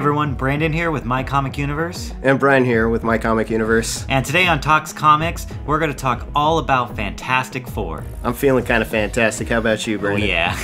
Everyone, Brandon here with My Comic Universe. And Brian here with My Comic Universe. And today on Talks Comics, we're going to talk all about Fantastic Four. I'm feeling kind of fantastic. How about you, Brandon? Oh yeah.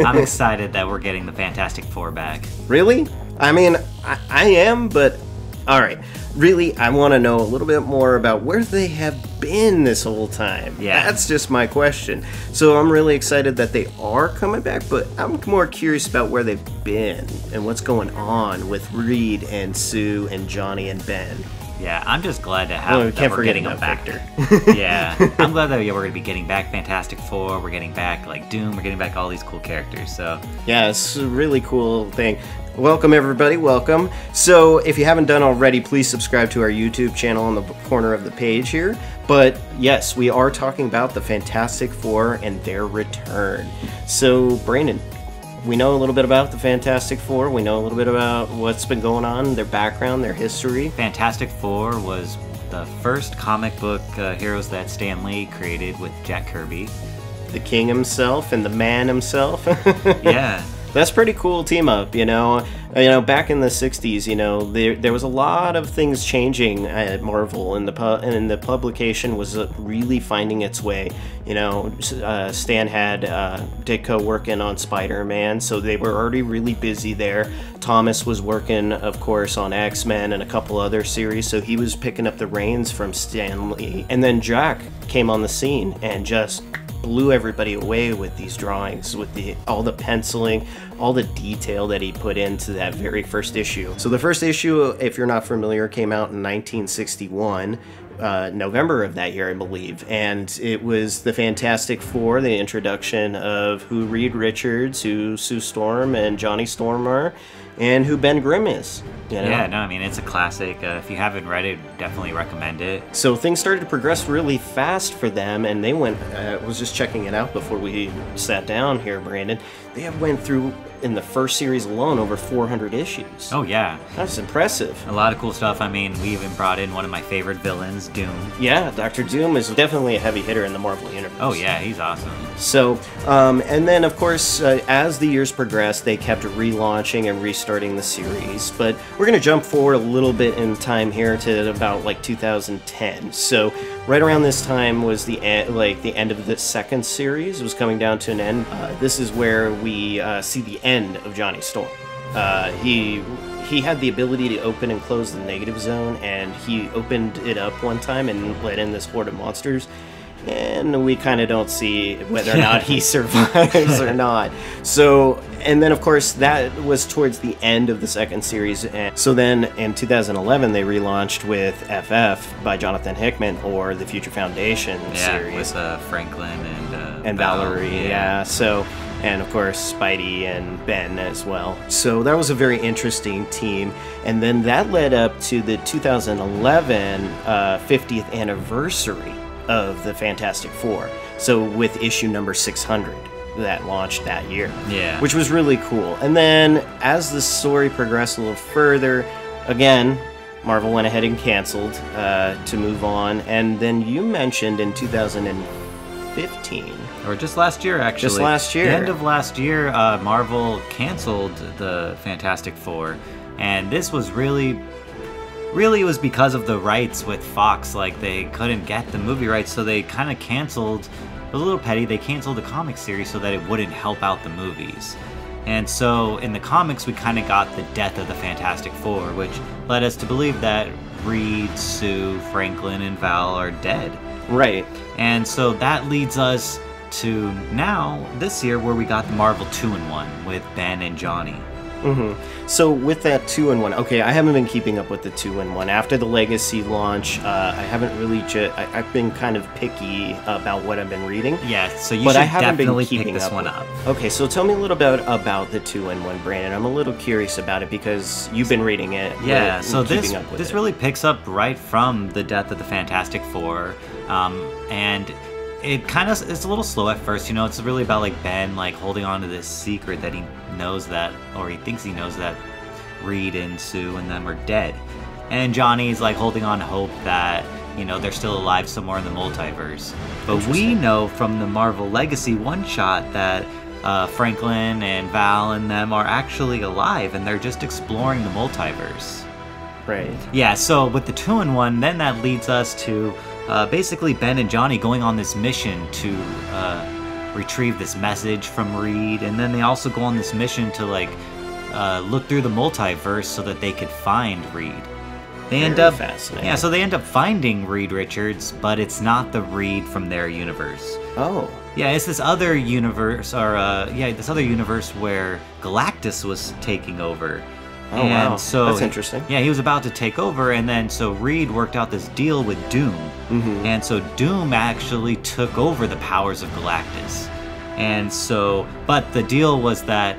I'm excited that we're getting the Fantastic Four back. Really? I mean, I am, but alright. Really, I want to know a little bit more about where they have been this whole time. Yeah. That's just my question. So I'm really excited that they are coming back, but I'm more curious about where they've been and what's going on with Reed and Sue and Johnny and Ben. Yeah, I'm just glad to have can't we're forget getting them about back. Victor. Yeah, I'm glad that we're going to be getting back Fantastic Four. We're getting back like Doom. We're getting back all these cool characters. So yeah, it's a really cool thing. Welcome everybody, welcome. So if you haven't done already, please subscribe to our YouTube channel on the corner of the page here. But yes, we are talking about the Fantastic Four and their return. So Brandon, we know a little bit about the Fantastic Four. We know a little bit about what's been going on, their background, their history. Fantastic Four was the first comic book heroes that Stan Lee created with Jack Kirby. The King himself and the Man himself. Yeah. That's pretty cool team up, you know. Back in the '60s, you know, there was a lot of things changing at Marvel, and the publication was really finding its way. You know, Stan had Ditko working on Spider-Man, so they were already really busy there. Thomas was working, of course, on X-Men and a couple other series, so he was picking up the reins from Stan Lee. And then Jack came on the scene and just blew everybody away with these drawings, with all the penciling, all the detail that he put into that very first issue. So the first issue, if you're not familiar, came out in 1961, November of that year, I believe, and it was the Fantastic Four, the introduction of who Reed Richards, who Sue Storm and Johnny Storm are, and who Ben Grimm is. You know? Yeah, no, I mean, it's a classic. If you haven't read it, definitely recommend it. So things started to progress really fast for them, and they went, I was just checking it out before we sat down here, Brandon. They have went through, in the first series alone, over 400 issues. Oh, yeah. That's impressive. A lot of cool stuff. I mean, we even brought in one of my favorite villains, Doom. Yeah, Dr. Doom is definitely a heavy hitter in the Marvel Universe. Oh, yeah, he's awesome. So, and then, of course, as the years progressed, they kept relaunching and restarting the series. But we're going to jump forward a little bit in time here to about, like, 2010. So, right around this time was the end of the second series. It was coming down to an end. This is where we see the end of Johnny Storm. He had the ability to open and close the negative zone, and he opened it up one time and let in this horde of monsters. And we kind of don't see whether or not he survives or not. So, and then of course that was towards the end of the second series. And so then in 2011 they relaunched with FF by Jonathan Hickman, or the Future Foundation series. With Franklin and Valerie, yeah. So, and of course Spidey and Ben as well. So that was a very interesting team. And then that led up to the 2011 50th anniversary of the Fantastic Four. So with issue number 600 that launched that year. Yeah. Which was really cool. And then as the story progressed a little further, again, Marvel went ahead and canceled to move on. And then you mentioned in 2015, or just last year, actually. Just last year. The end of last year, Marvel canceled the Fantastic Four. And this was really it was because of the rights with Fox. Like, they couldn't get the movie rights, so they kind of canceled. It was a little petty. They canceled the comic series so that it wouldn't help out the movies. And so in the comics, we kind of got the death of the Fantastic Four, which led us to believe that Reed, Sue, Franklin, and Val are dead. Right. And so that leads us to now, this year, where we got the Marvel 2-in-1 with Ben and Johnny. Mm-hmm. So with that 2-in-1, okay, I haven't been keeping up with the 2-in-1. After the Legacy launch, I haven't really I've been kind of picky about what I've been reading. Yeah, so you should definitely pick this one up. Okay, so tell me a little bit about the 2-in-1, Brandon. I'm a little curious about it because you've been reading it. Yeah, so this really picks up right from the death of the Fantastic Four, and it's a little slow at first, you know. It's really about like Ben like holding on to this secret that he knows that, or he thinks he knows that Reed and Sue and them are dead, and Johnny's like holding on to hope that, you know, they're still alive somewhere in the multiverse. But we know from the Marvel Legacy one shot that Franklin and Val and them are actually alive, and they're just exploring the multiverse. Right. Yeah, so with the 2-in-1, then that leads us to basically Ben and Johnny going on this mission to retrieve this message from Reed, and then they also go on this mission to like look through the multiverse so that they could find Reed. They end up fascinating. Yeah, so they end up finding Reed Richards, but it's not the Reed from their universe. Oh. Yeah, it's this other universe, or this other universe where Galactus was taking over. Oh, and wow. So that's interesting. Yeah, he was about to take over, and then so Reed worked out this deal with Doom. Mm-hmm. And so Doom actually took over the powers of Galactus. And so, but the deal was that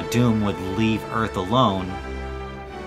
Doom would leave Earth alone,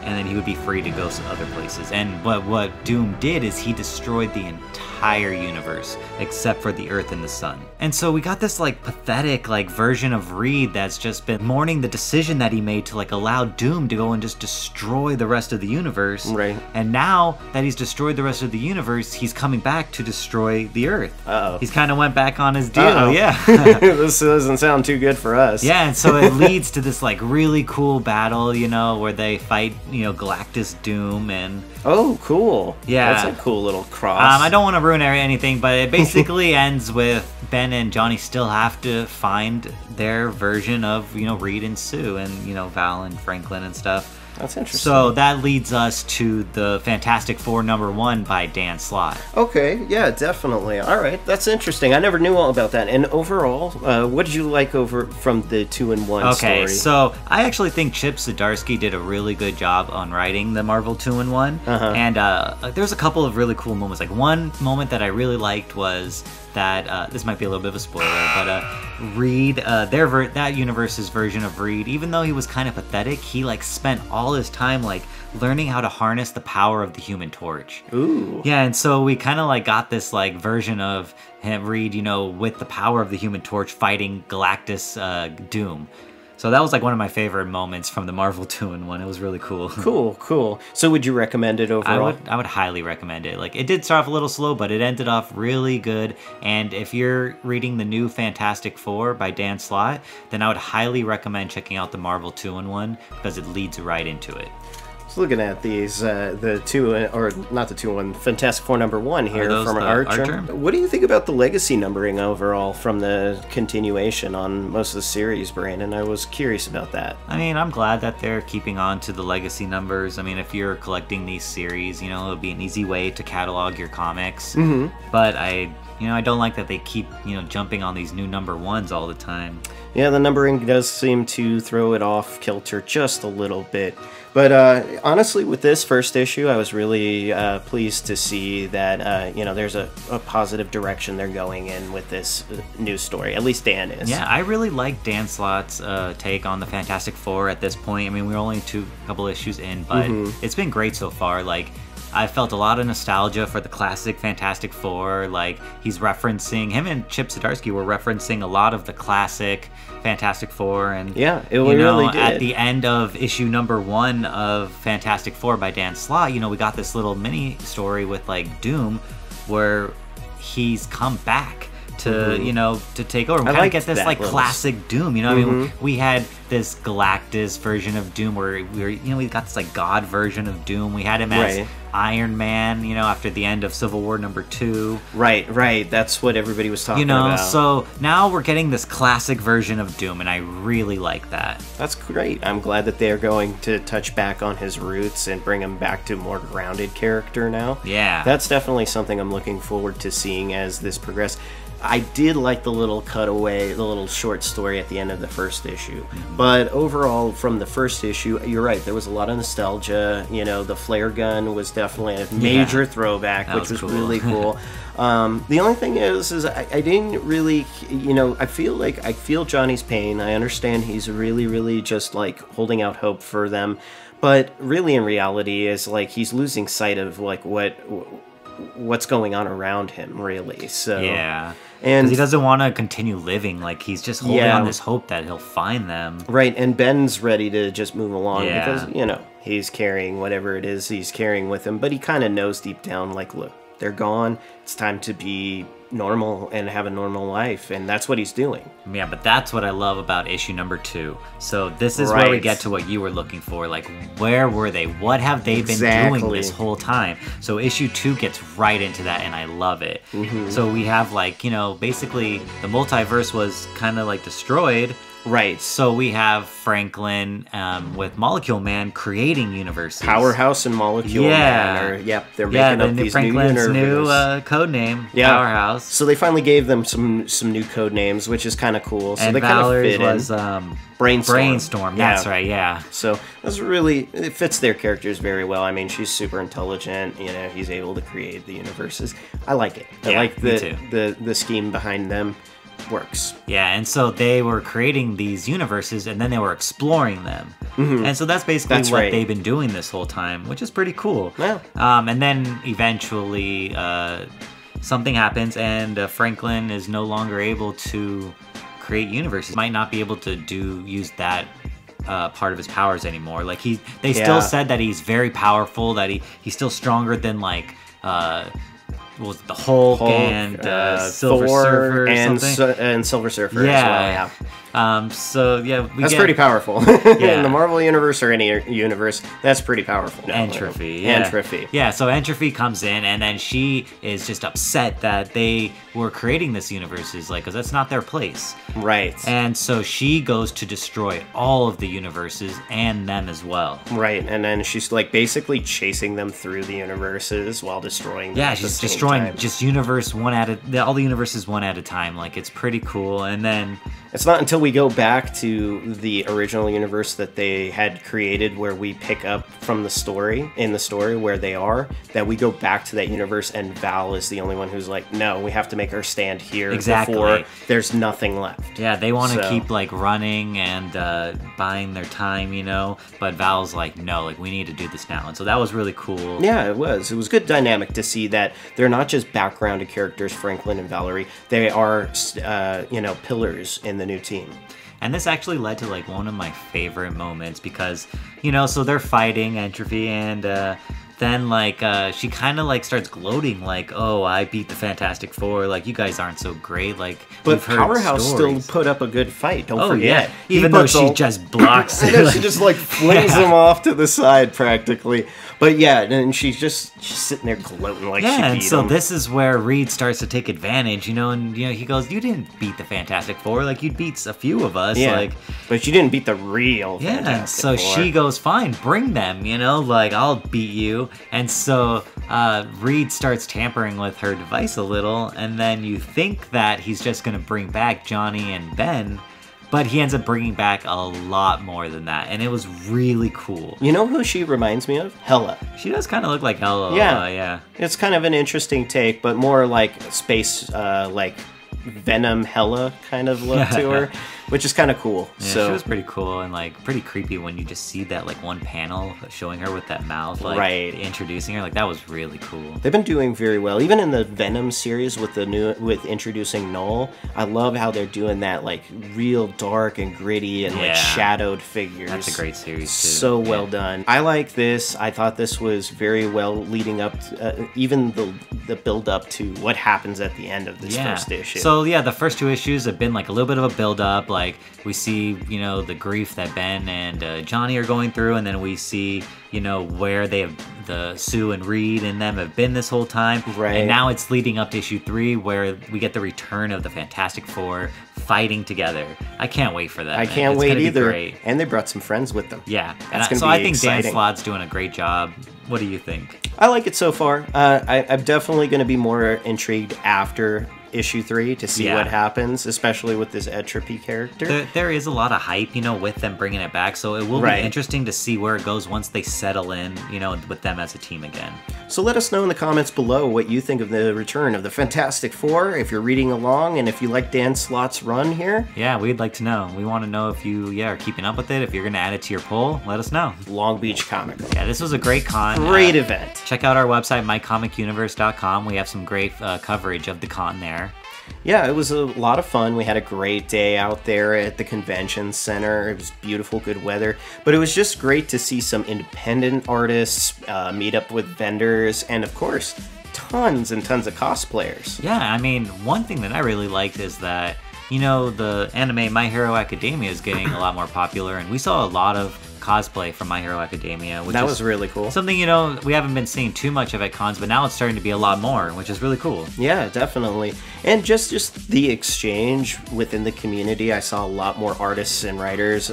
and then he would be free to go to other places. And what Doom did is he destroyed the entire universe except for the Earth and the Sun. And so we got this like pathetic like version of Reed that's just been mourning the decision that he made to like allow Doom to go and just destroy the rest of the universe. Right. And now that he's destroyed the rest of the universe, he's coming back to destroy the Earth. Uh-oh. He's kind of went back on his deal. Uh-oh. Yeah. This doesn't sound too good for us. Yeah, and so it leads to this like really cool battle, you know, where they fight, you know, Galactus, Doom, and Oh, cool. Yeah. That's a cool little cross. I don't want to ruin anything, but it basically ends with Ben and Johnny still have to find their version of, you know, Reed and Sue and, you know, Val and Franklin and stuff. That's interesting. So that leads us to the Fantastic Four #1 by Dan Slott. Okay, yeah, definitely. All right, that's interesting. I never knew all about that. And overall, what did you like from the 2-in-1 story? Okay, so I actually think Chip Zdarsky did a really good job on writing the Marvel 2-in-1. Uh-huh. And there's a couple of really cool moments. Like one moment that I really liked was that this might be a little bit of a spoiler, but Reed, that universe's version of Reed, even though he was kind of pathetic, he like spent all his time like learning how to harness the power of the Human Torch. Ooh. Yeah, and so we kind of like got this like version of him, Reed, you know, with the power of the Human Torch fighting Galactus, Doom. So that was like one of my favorite moments from the Marvel 2-in-1. It was really cool. Cool. So would you recommend it overall? I would highly recommend it. Like, it did start off a little slow, but it ended off really good. And if you're reading the new Fantastic Four by Dan Slott, then I would highly recommend checking out the Marvel 2-in-1 because it leads right into it. Looking at these, the two, or not the 2-in-1, Fantastic Four #1 here those from the Archer. Archer? What do you think about the legacy numbering overall from the continuation on most of the series, Brandon? I was curious about that. I mean, I'm glad that they're keeping on to the legacy numbers. I mean, if you're collecting these series, you know, it'll be an easy way to catalog your comics. Mm-hmm. But I don't like that they keep, you know, jumping on these new #1s all the time. Yeah, the numbering does seem to throw it off kilter just a little bit. But honestly, with this first issue, I was really pleased to see that, there's a positive direction they're going in with this new story. At least Dan is. Yeah, I really like Dan Slott's take on the Fantastic Four at this point. I mean, we're only a couple issues in, but it's been great so far. Like, I felt a lot of nostalgia for the classic Fantastic Four. Like, he's referencing, him and Chip Zdarsky were referencing a lot of the classic Fantastic Four. And, yeah, it really did. At the end of issue #1 of Fantastic Four by Dan Slott, you know, we got this little mini story with, like, Doom, where he's come back to, you know, to take over. We kind of get this, like, classic Doom, you know? I mean, we had this Galactus version of Doom where we got this, like, God version of Doom. We had him as Iron Man, you know, after the end of Civil War #2. Right. That's what everybody was talking about. So now we're getting this classic version of Doom, and I really like that. That's great. I'm glad that they're going to touch back on his roots and bring him back to a more grounded character now. Yeah. That's definitely something I'm looking forward to seeing as this progresses. I did like the little cutaway, the little short story at the end of the first issue. But overall, from the first issue, you're right, there was a lot of nostalgia. You know, the flare gun was definitely a major throwback, which was cool. Really cool. The only thing is I didn't really, you know, I feel Johnny's pain. I understand he's really, really just, like, holding out hope for them. But really, in reality, is, like, he's losing sight of, like, what's going on around him, really. So yeah, and he doesn't want to continue living. Like, he's just holding on this hope that he'll find them. Right, and Ben's ready to just move along because, you know, he's carrying whatever it is he's carrying with him, but he kind of knows deep down, like, look, they're gone. It's time to be normal and have a normal life, and that's what he's doing. Yeah, but that's what I love about issue number 2. So this is where we Right. get to what you were looking for. Like, where were they? What have they been Exactly. doing this whole time? So issue 2 gets right into that, and I love it. Mm-hmm. So we have, like, you know, basically the multiverse was kind of like destroyed. Right. So we have Franklin with Molecule Man creating universes. Powerhouse and Molecule Man are, they're making up these Franklin's new universes. new code name, Yeah. Powerhouse. So they finally gave them some new code names, which is kind of cool. So And they kind of Valerie's fit was in. Brainstorm. Brainstorm. That's right. Yeah. So that's really, it fits their characters very well. I mean, she's super intelligent. You know, he's able to create the universes. I like it. I Yeah, like me too. the scheme behind them. Works. Yeah, and so they were creating these universes, and then they were exploring them, and so that's basically That's what right. they've been doing this whole time, which is pretty cool. Yeah. And then eventually something happens, and Franklin is no longer able to create universes. Might not be able to use that part of his powers anymore. Like they Yeah. still said that he's very powerful, that he's still stronger than like. What was it, the Hulk and Silver Thor Surfer or and something? and Silver Surfer as well. Yeah. So yeah, That's pretty powerful. In the Marvel universe or any universe, that's pretty powerful. Entropy. Yeah. Entropy. Yeah, so Entropy comes in, and then she is just upset that they were creating this universe, because that's not their place. Right. And so she goes to destroy all of the universes and them as well. Right, and then she's like basically chasing them through the universes while destroying them. Yeah, at the she's same destroying time. just all the universes one at a time. Like, it's pretty cool. And then It's not until we go back to the original universe that they had created where we pick up from the story, where they are, that we go back to that universe, and Val is the only one who's like, no, we have to make our stand here before there's nothing left. yeah, they want to So- keep like running and buying their time, but Val's like, no, like we need to do this now. And so that was really cool. Yeah, it was. It was good dynamic to see that they're not just backgrounded characters, Franklin and Valerie. They are, pillars in the new team. And this actually led to like one of my favorite moments because, so they're fighting Entropy, and then like she kind of like starts gloating like, oh, I beat the Fantastic Four, like you guys aren't so great, like But we've heard Powerhouse stories. still put up a good fight. Don't Oh forget. yeah, even though she just blocks it. she just like flings him off to the side practically. But yeah, and she's sitting there gloating like she Yeah, and beat so him. this is where Reed starts to take advantage, and he goes, "You didn't beat the Fantastic Four, like you beat a few of us, Yeah, like." but you didn't beat the real Yeah, Fantastic so Four. she goes, fine, bring them, like, I'll beat you. And so Reed starts tampering with her device a little, and then you think that he's just going to bring back Johnny and Ben, but he ends up bringing back a lot more than that, and it was really cool. You know who she reminds me of? Hela. She does kind of look like Hela. Yeah. Yeah. It's kind of an interesting take, but more like space, like Venom Hela kind of look to her, which is kind of cool. Yeah, so she was pretty cool and like pretty creepy when you just see that like one panel showing her with that mouth, like Right. introducing her. Like that was really cool. they've been doing very well, even in the Venom series with introducing Null. I love how they're doing that, like real dark and gritty and like Yeah. shadowed figures. That's a great series too. So Yeah. well done. I like this. I thought this was very well leading up to, even the build up to what happens at the end of this first issue. So yeah, the first two issues have been like a little bit of a build up. Like we see, the grief that Ben and Johnny are going through, and then we see, where they have the Sue and Reed and them have been this whole time. Right. And now it's leading up to issue 3 where we get the return of the Fantastic Four fighting together. I can't wait for that. I man. can't It's wait gonna be either. great. And they brought some friends with them. Yeah. That's And gonna so be I think Dan exciting. Slott's doing a great job. What do you think? I like it so far. I'm definitely going to be more intrigued after issue 3 to see Yeah. what happens, especially with this Entropy character. There is a lot of hype, with them bringing it back. So it will Right. be interesting to see where it goes once they settle in, with them as a team again. So let us know in the comments below what you think of the return of the Fantastic Four, if you're reading along, and if you like Dan Slott's run here. Yeah, we'd like to know. We want to know if you, are keeping up with it. If you're going to add it to your poll, let us know. Long Beach Comic. Yeah, this was a great con. Great event. Check out our website, mycomicuniverse.com. We have some great coverage of the con there. Yeah, it was a lot of fun. We had a great day out there at the convention center. It was beautiful, good weather. But it was just great to see some independent artists meet up with vendors and, of course, tons and tons of cosplayers. Yeah, I mean, one thing that I really liked is that, you know, the anime My Hero Academia is getting a lot more popular, and we saw a lot of cosplay from My Hero Academia, which That is was really cool. something, you know, we haven't been seeing too much of at cons, but now it's starting to be a lot more, which is really cool. Yeah, definitely. And just the exchange within the community, I saw a lot more artists and writers,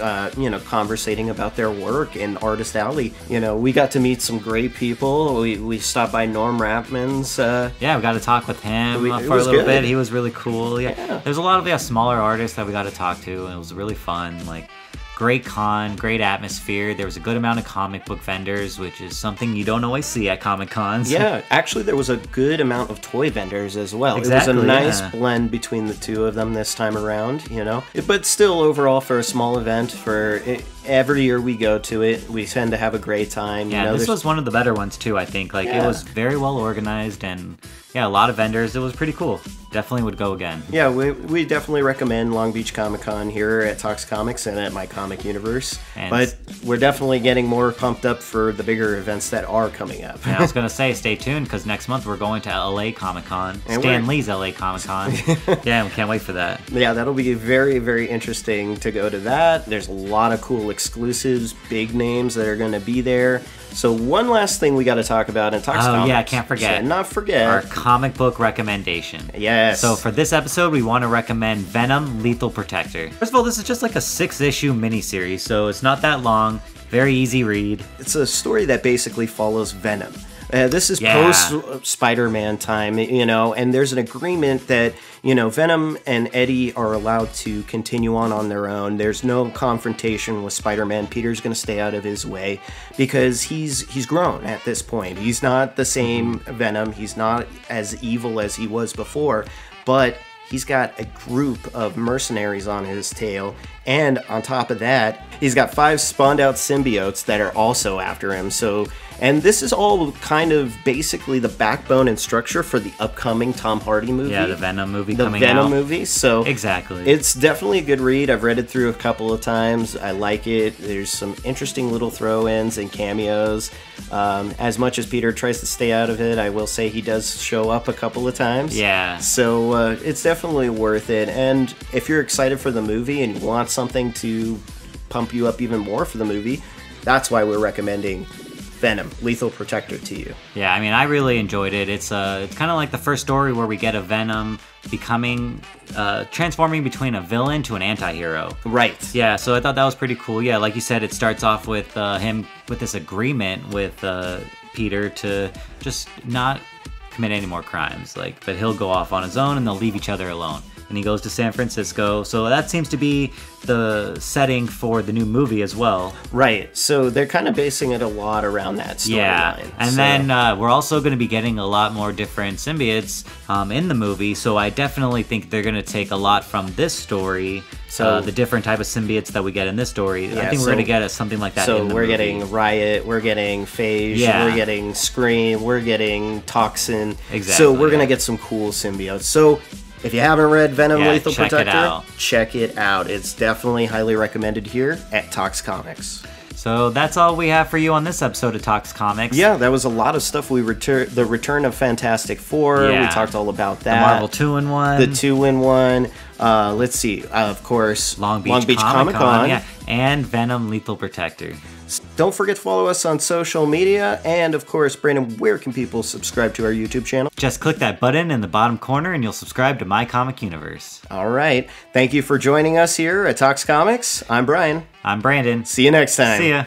conversating about their work in Artist Alley. You know, we got to meet some great people. We stopped by Norm Rapman's. Yeah, we got to talk with him It for a was little good. bit. He was really cool. Yeah. There's a lot of smaller artists that we got to talk to, and it was really fun. Like, great con, great atmosphere. There was a good amount of comic book vendors, which is something you don't always see at Comic Cons. Yeah, actually, there was a good amount of toy vendors as well. Exactly, it was a nice yeah. blend between the two of them this time around, you know. But still, overall, for a small event, every year we go to it, we tend to have a great time. Yeah, you know, this was one of the better ones too, I think. Like, Yeah. it was very well organized, and yeah, a lot of vendors. It was pretty cool. Definitely would go again. Yeah, we definitely recommend Long Beach Comic Con here at Tox Comics and at My Comic Universe. And but we're definitely getting more pumped up for the bigger events that are coming up. And I was gonna say, stay tuned, because next month we're going to LA Comic Con, And Stan we're- Lee's LA Comic Con. Yeah, we can't wait for that. Yeah, that'll be very, very interesting to go to that. There's a lot of cool exclusives, big names that are going to be there. So one last thing we got to talk about in Tox Comics. Oh yeah, can't forget. Should not forget. Our comic book recommendation. Yes. So for this episode, we want to recommend Venom Lethal Protector. First of all, this is just like a 6-issue miniseries, so it's not that long. Very easy read. It's a story that basically follows Venom. This is Yeah. post Spider-Man time, you know, and there's an agreement that, you know, Venom and Eddie are allowed to continue on their own. There's no confrontation with Spider-Man. Peter's going to stay out of his way because he's grown at this point. He's not the same Venom. He's not as evil as he was before, but he's got a group of mercenaries on his tail, and on top of that, he's got 5 spawned out symbiotes that are also after him. So, and this is all kind of basically the backbone and structure for the upcoming Tom Hardy movie. Yeah, the Venom movie The coming Venom out. movie. So Exactly. it's definitely a good read. I've read it through a couple of times. I like it. There's some interesting little throw-ins and cameos. As much as Peter tries to stay out of it, I will say he does show up a couple of times. Yeah. So it's definitely worth it. And if you're excited for the movie and you want something to pump you up even more for the movie, that's why we're recommending Venom, Lethal Protector to you. Yeah, I mean, I really enjoyed it. It's kind of like the first story where we get a Venom becoming, transforming between a villain to an anti-hero. Right. Yeah, so I thought that was pretty cool. Yeah, like you said, it starts off with him with this agreement with Peter to just not commit any more crimes. Like, but he'll go off on his own and they'll leave each other alone. And he goes to San Francisco. So that seems to be the setting for the new movie as well. Right. So they're kind of basing it a lot around that storyline. Yeah, and So- then we're also going to be getting a lot more different symbiotes in the movie, so I definitely think they're going to take a lot from this story, So- the different type of symbiotes that we get in this story. I Yeah, think we're so- going to get something like that So in the we're movie. getting Riot, we're getting Phage, Yeah. we're getting Scream, we're getting Toxin. Exactly, So we're gonna yeah. get some cool symbiotes. So if you haven't read Venom Yeah, Lethal check it Protector, out. check it out. It's definitely highly recommended here at Tox Comics. So that's all we have for you on this episode of Tox Comics. Yeah, that was a lot of stuff. The return of Fantastic Four. We Yeah. talked all about The that. Marvel 2-in-1. The 2-in-1. Let's see. Of course, Long Beach Comic Con. Yeah, and Venom Lethal Protector. Don't forget to follow us on social media. And of course, Brandon, where can people subscribe to our YouTube channel? Just click that button in the bottom corner and you'll subscribe to My Comic Universe. All right. Thank you for joining us here at Tox Comics. I'm Brian. I'm Brandon. See you next time. See ya.